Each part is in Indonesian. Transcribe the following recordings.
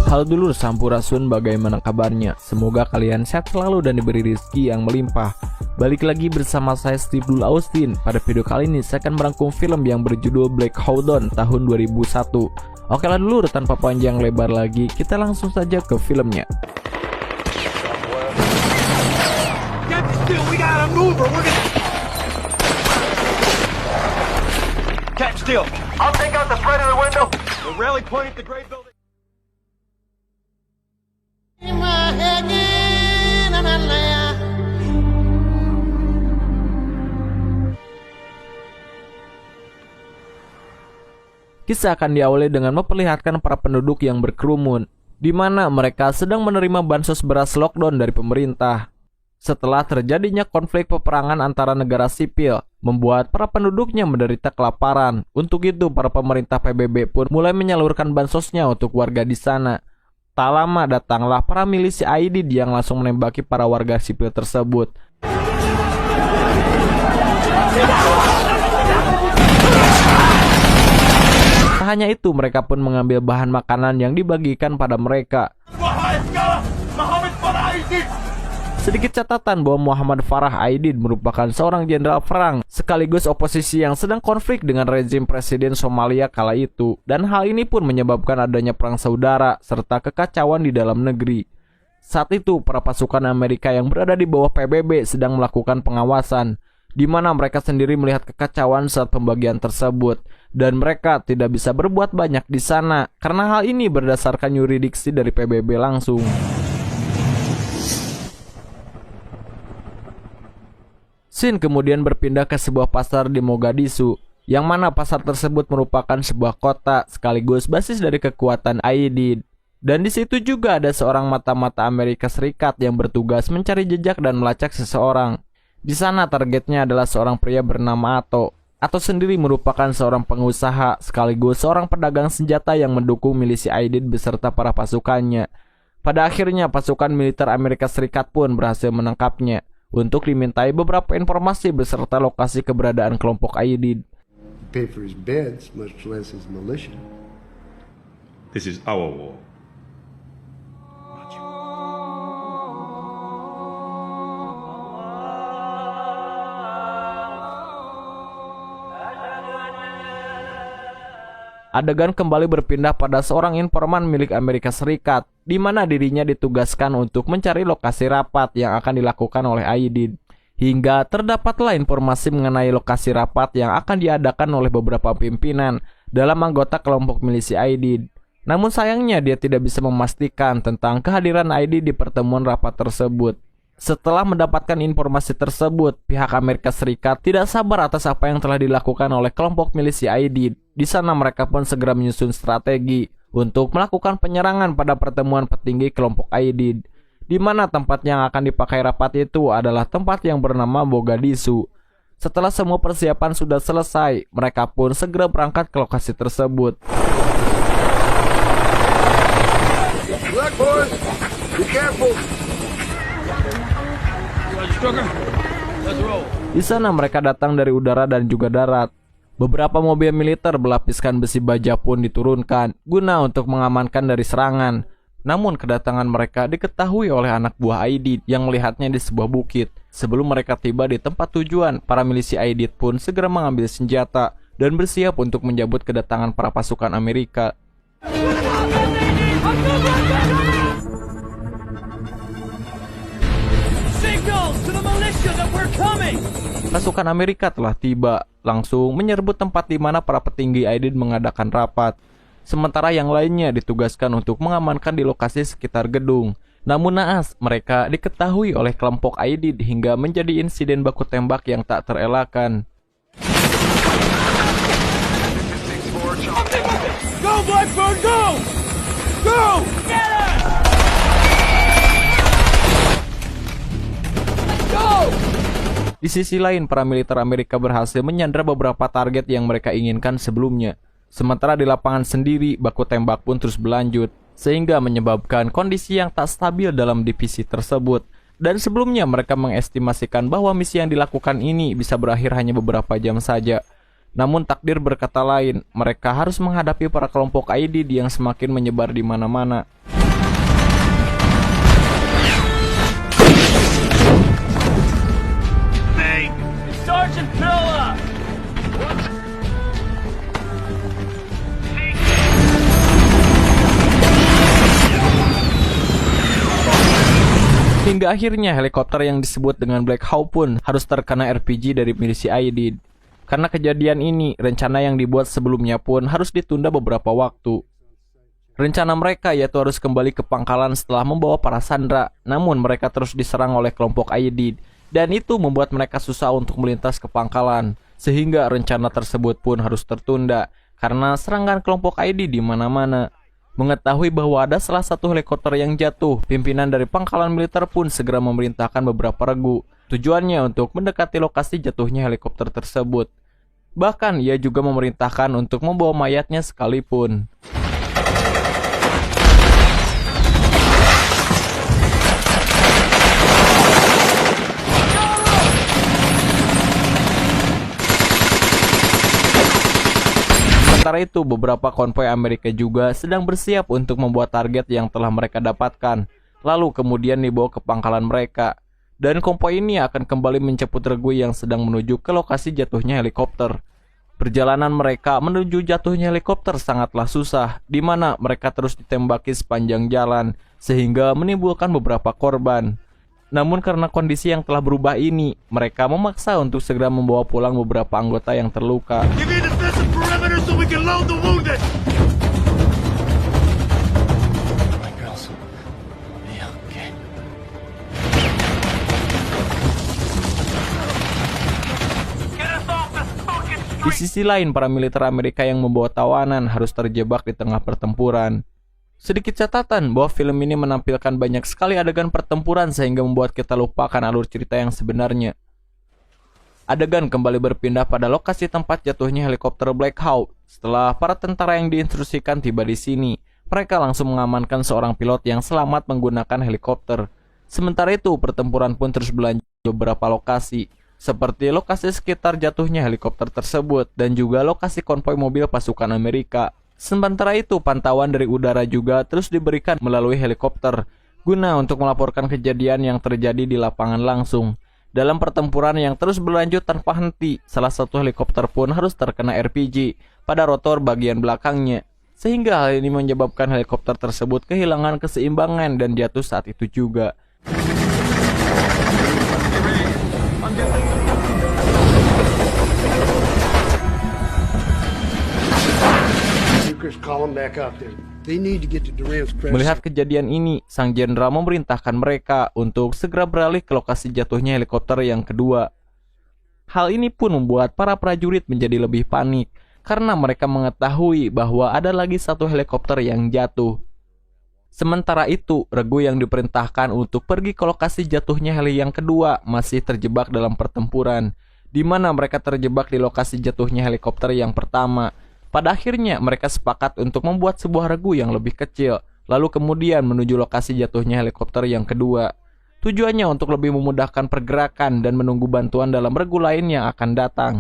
Halo dulur Sampurasun, bagaimana kabarnya? Semoga kalian sehat selalu dan diberi rezeki yang melimpah. Balik lagi bersama saya Steve Dul Austin. Pada video kali ini saya akan merangkum film yang berjudul Black Hawk Down tahun 2001. Oke lah dulur, tanpa panjang lebar lagi, kita langsung saja ke filmnya. Kisah akan diawali dengan memperlihatkan para penduduk yang berkerumun, di mana mereka sedang menerima bansos beras lockdown dari pemerintah. Setelah terjadinya konflik peperangan antara negara sipil, membuat para penduduknya menderita kelaparan. Untuk itu, para pemerintah PBB pun mulai menyalurkan bansosnya untuk warga di sana. Tak lama datanglah para milisi IDID yang langsung menembaki para warga sipil tersebut. Tak hanya itu, mereka pun mengambil bahan makanan yang dibagikan pada mereka. Sedikit catatan bahwa Muhammad Farah Aidid merupakan seorang jenderal perang sekaligus oposisi yang sedang konflik dengan rezim Presiden Somalia kala itu, dan hal ini pun menyebabkan adanya perang saudara serta kekacauan di dalam negeri. Saat itu para pasukan Amerika yang berada di bawah PBB sedang melakukan pengawasan, di mana mereka sendiri melihat kekacauan saat pembagian tersebut, dan mereka tidak bisa berbuat banyak di sana karena hal ini berdasarkan yurisdiksi dari PBB langsung. Scene kemudian berpindah ke sebuah pasar di Mogadishu, yang mana pasar tersebut merupakan sebuah kota sekaligus basis dari kekuatan IDID. Dan di situ juga ada seorang mata-mata Amerika Serikat yang bertugas mencari jejak dan melacak seseorang. Di sana targetnya adalah seorang pria bernama Ato. Ato sendiri merupakan seorang pengusaha sekaligus seorang pedagang senjata yang mendukung milisi IDID beserta para pasukannya. Pada akhirnya pasukan militer Amerika Serikat pun berhasil menangkapnya untuk dimintai beberapa informasi beserta lokasi keberadaan kelompok IDID. Pay for his beds, much less his militia. This is our war. Adegan kembali berpindah pada seorang informan milik Amerika Serikat, di mana dirinya ditugaskan untuk mencari lokasi rapat yang akan dilakukan oleh IDID. Hingga terdapatlah informasi mengenai lokasi rapat yang akan diadakan oleh beberapa pimpinan dalam anggota kelompok milisi IDID. Namun sayangnya dia tidak bisa memastikan tentang kehadiran IDID di pertemuan rapat tersebut. Setelah mendapatkan informasi tersebut, pihak Amerika Serikat tidak sabar atas apa yang telah dilakukan oleh kelompok milisi IDID. Di sana mereka pun segera menyusun strategi untuk melakukan penyerangan pada pertemuan petinggi kelompok IDID, di mana tempat yang akan dipakai rapat itu adalah tempat yang bernama Mogadishu. Setelah semua persiapan sudah selesai, mereka pun segera berangkat ke lokasi tersebut. Black boys, be careful. Di sana mereka datang dari udara dan juga darat. Beberapa mobil militer berlapiskan besi baja pun diturunkan guna untuk mengamankan dari serangan. Namun kedatangan mereka diketahui oleh anak buah IDID yang melihatnya di sebuah bukit. Sebelum mereka tiba di tempat tujuan, para milisi IDID pun segera mengambil senjata dan bersiap untuk menjambut kedatangan para pasukan Amerika. Pasukan Amerika telah tiba, langsung menyerbu tempat di mana para petinggi IDID mengadakan rapat. Sementara yang lainnya ditugaskan untuk mengamankan di lokasi sekitar gedung. Namun naas, mereka diketahui oleh kelompok IDID hingga menjadi insiden baku tembak yang tak terelakkan. Go Blackburn, go! Go! Get it! Go! Di sisi lain, para militer Amerika berhasil menyandra beberapa target yang mereka inginkan sebelumnya. Sementara di lapangan sendiri, baku tembak pun terus berlanjut, sehingga menyebabkan kondisi yang tak stabil dalam divisi tersebut. Dan sebelumnya mereka mengestimasikan bahwa misi yang dilakukan ini bisa berakhir hanya beberapa jam saja. Namun takdir berkata lain, mereka harus menghadapi para kelompok IDID yang semakin menyebar di mana-mana. Sergeant Pilla! Hingga akhirnya helikopter yang disebut dengan Black Hawk pun harus terkena RPG dari milisi IDID. Karena kejadian ini, rencana yang dibuat sebelumnya pun harus ditunda beberapa waktu. Rencana mereka yaitu harus kembali ke pangkalan setelah membawa para sandera, namun mereka terus diserang oleh kelompok IDID, dan itu membuat mereka susah untuk melintas ke pangkalan, sehingga rencana tersebut pun harus tertunda, karena serangan kelompok IDID di mana-mana. Mengetahui bahwa ada salah satu helikopter yang jatuh, pimpinan dari pangkalan militer pun segera memerintahkan beberapa regu. Tujuannya untuk mendekati lokasi jatuhnya helikopter tersebut. Bahkan ia juga memerintahkan untuk membawa mayatnya sekalipun. Sementara itu, beberapa konvoi Amerika juga sedang bersiap untuk membuat target yang telah mereka dapatkan, lalu kemudian dibawa ke pangkalan mereka. Dan konvoi ini akan kembali menjemput regu yang sedang menuju ke lokasi jatuhnya helikopter. Perjalanan mereka menuju jatuhnya helikopter sangatlah susah, di mana mereka terus ditembaki sepanjang jalan, sehingga menimbulkan beberapa korban. Namun karena kondisi yang telah berubah ini, mereka memaksa untuk segera membawa pulang beberapa anggota yang terluka. Give me a defensive perimeter so we can load the wounded! My girls. Yeah, okay. Get us off this fucking Di sisi lain, para militer Amerika yang membawa tawanan harus terjebak di tengah pertempuran. Sedikit catatan bahwa film ini menampilkan banyak sekali adegan pertempuran sehingga membuat kita lupakan alur cerita yang sebenarnya. Adegan kembali berpindah pada lokasi tempat jatuhnya helikopter Black Hawk. Setelah para tentara yang diinstruksikan tiba di sini, mereka langsung mengamankan seorang pilot yang selamat menggunakan helikopter. Sementara itu, pertempuran pun terus berlanjut di beberapa lokasi, seperti lokasi sekitar jatuhnya helikopter tersebut dan juga lokasi konvoi mobil pasukan Amerika. Sementara itu, pantauan dari udara juga terus diberikan melalui helikopter, guna untuk melaporkan kejadian yang terjadi di lapangan langsung. Dalam pertempuran yang terus berlanjut tanpa henti, salah satu helikopter pun harus terkena RPG pada rotor bagian belakangnya, sehingga hal ini menyebabkan helikopter tersebut kehilangan keseimbangan dan jatuh saat itu juga. Melihat kejadian ini, sang jenderal memerintahkan mereka untuk segera beralih ke lokasi jatuhnya helikopter yang kedua. Hal ini pun membuat para prajurit menjadi lebih panik, karena mereka mengetahui bahwa ada lagi satu helikopter yang jatuh. Sementara itu, regu yang diperintahkan untuk pergi ke lokasi jatuhnya heli yang kedua masih terjebak dalam pertempuran, di mana mereka terjebak di lokasi jatuhnya helikopter yang pertama. Pada akhirnya, mereka sepakat untuk membuat sebuah regu yang lebih kecil, lalu kemudian menuju lokasi jatuhnya helikopter yang kedua. Tujuannya untuk lebih memudahkan pergerakan dan menunggu bantuan dalam regu lain yang akan datang.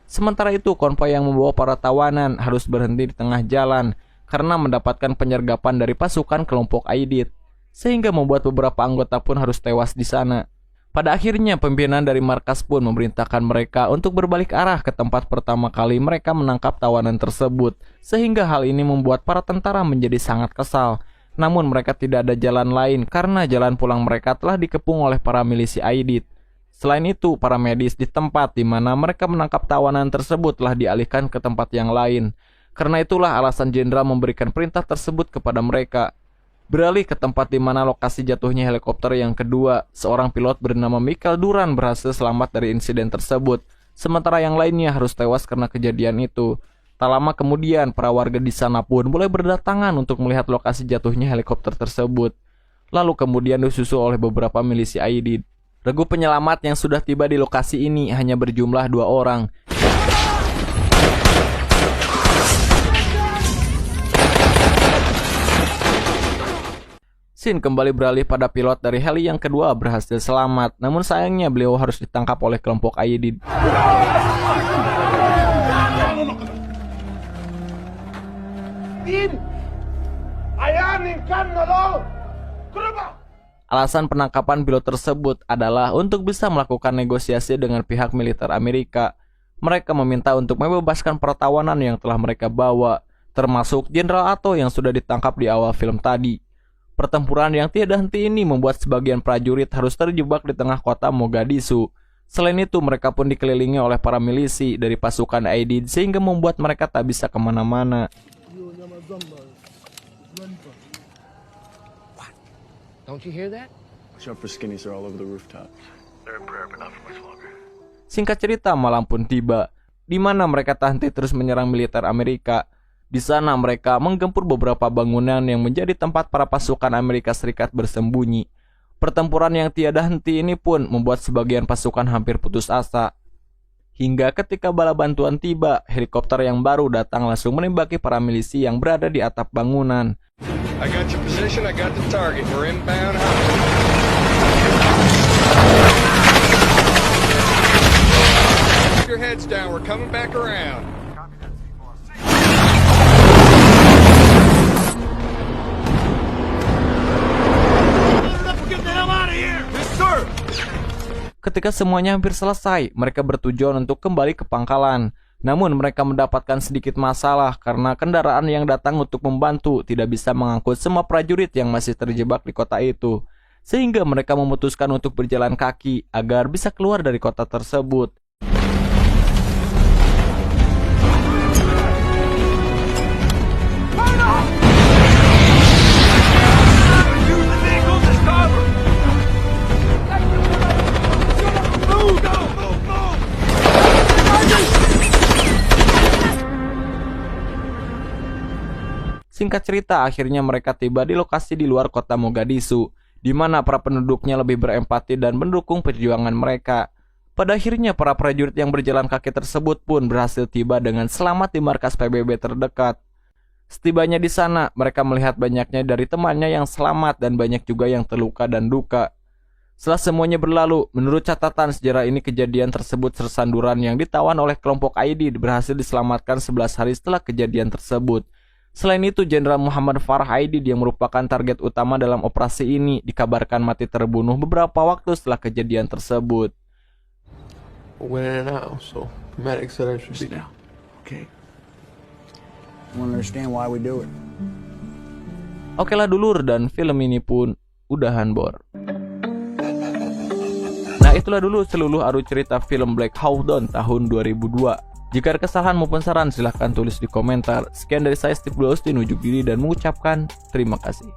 Sementara itu, konvoi yang membawa para tawanan harus berhenti di tengah jalan karena mendapatkan penyergapan dari pasukan kelompok IDID, sehingga membuat beberapa anggota pun harus tewas di sana. Pada akhirnya, pimpinan dari markas pun memerintahkan mereka untuk berbalik arah ke tempat pertama kali mereka menangkap tawanan tersebut, sehingga hal ini membuat para tentara menjadi sangat kesal. Namun mereka tidak ada jalan lain karena jalan pulang mereka telah dikepung oleh para milisi IDID. Selain itu, para medis di tempat di mana mereka menangkap tawanan tersebut telah dialihkan ke tempat yang lain. Karena itulah alasan jenderal memberikan perintah tersebut kepada mereka. Beralih ke tempat di mana lokasi jatuhnya helikopter yang kedua, seorang pilot bernama Michael Duran berhasil selamat dari insiden tersebut, sementara yang lainnya harus tewas karena kejadian itu. Tak lama kemudian, para warga di sana pun mulai berdatangan untuk melihat lokasi jatuhnya helikopter tersebut. Lalu kemudian disusul oleh beberapa milisi IDID. Regu penyelamat yang sudah tiba di lokasi ini hanya berjumlah 2 orang. Scene kembali beralih pada pilot dari heli yang kedua berhasil selamat, namun sayangnya beliau harus ditangkap oleh kelompok IDID. Alasan penangkapan pilot tersebut adalah untuk bisa melakukan negosiasi dengan pihak militer Amerika. Mereka meminta untuk membebaskan para tawanan yang telah mereka bawa, termasuk Jenderal Atto yang sudah ditangkap di awal film tadi. Pertempuran yang tiada henti ini membuat sebagian prajurit harus terjebak di tengah kota Mogadishu. Selain itu, mereka pun dikelilingi oleh para milisi dari pasukan Aidid sehingga membuat mereka tak bisa kemana-mana. Don't you hear that? Watch out for skinnies, they're all over the rooftop. Singkat cerita, malam pun tiba, di mana mereka tak henti terus menyerang militer Amerika. Di sana mereka menggempur beberapa bangunan yang menjadi tempat para pasukan Amerika Serikat bersembunyi. Pertempuran yang tiada henti ini pun membuat sebagian pasukan hampir putus asa. Hingga ketika bala bantuan tiba, helikopter yang baru datang langsung menembaki para milisi yang berada di atap bangunan. I got your position, I got the target. We're inbound. Keep your heads down, we're coming back around. Get the hell out of here! Yes, sir! Ketika semuanya hampir selesai, mereka bertujuan untuk kembali ke pangkalan. Namun mereka mendapatkan sedikit masalah karena kendaraan yang datang untuk membantu tidak bisa mengangkut semua prajurit yang masih terjebak di kota itu. Sehingga mereka memutuskan untuk berjalan kaki agar bisa keluar dari kota tersebut. Use the vehicles as cover! Move! Go! Move! Move! Singkat cerita, akhirnya mereka tiba di lokasi di luar kota Mogadishu, di mana para penduduknya lebih berempati dan mendukung perjuangan mereka. Pada akhirnya, para prajurit yang berjalan kaki tersebut pun berhasil tiba dengan selamat di markas PBB terdekat. Setibanya di sana, mereka melihat banyaknya dari temannya yang selamat dan banyak juga yang terluka dan duka. Setelah semuanya berlalu, menurut catatan sejarah ini kejadian tersebut sersanduran yang ditawan oleh kelompok Aidid berhasil diselamatkan 11 hari setelah kejadian tersebut. Selain itu, Jenderal Muhammad Farah Aidid yang merupakan target utama dalam operasi ini dikabarkan mati terbunuh beberapa waktu setelah kejadian tersebut. Went in and out, so medics said I should be down. Okay. I want to understand why we do it. Oke lah dulur, dan film ini pun udahan bor. Nah, itulah dulu seluruh alur cerita film Black Hawk Down tahun 2002. Jika ada kesalahan maupun saran, silahkan tulis di komentar. Sekian dari saya, Steve Austin, unjuk diri dan mengucapkan terima kasih.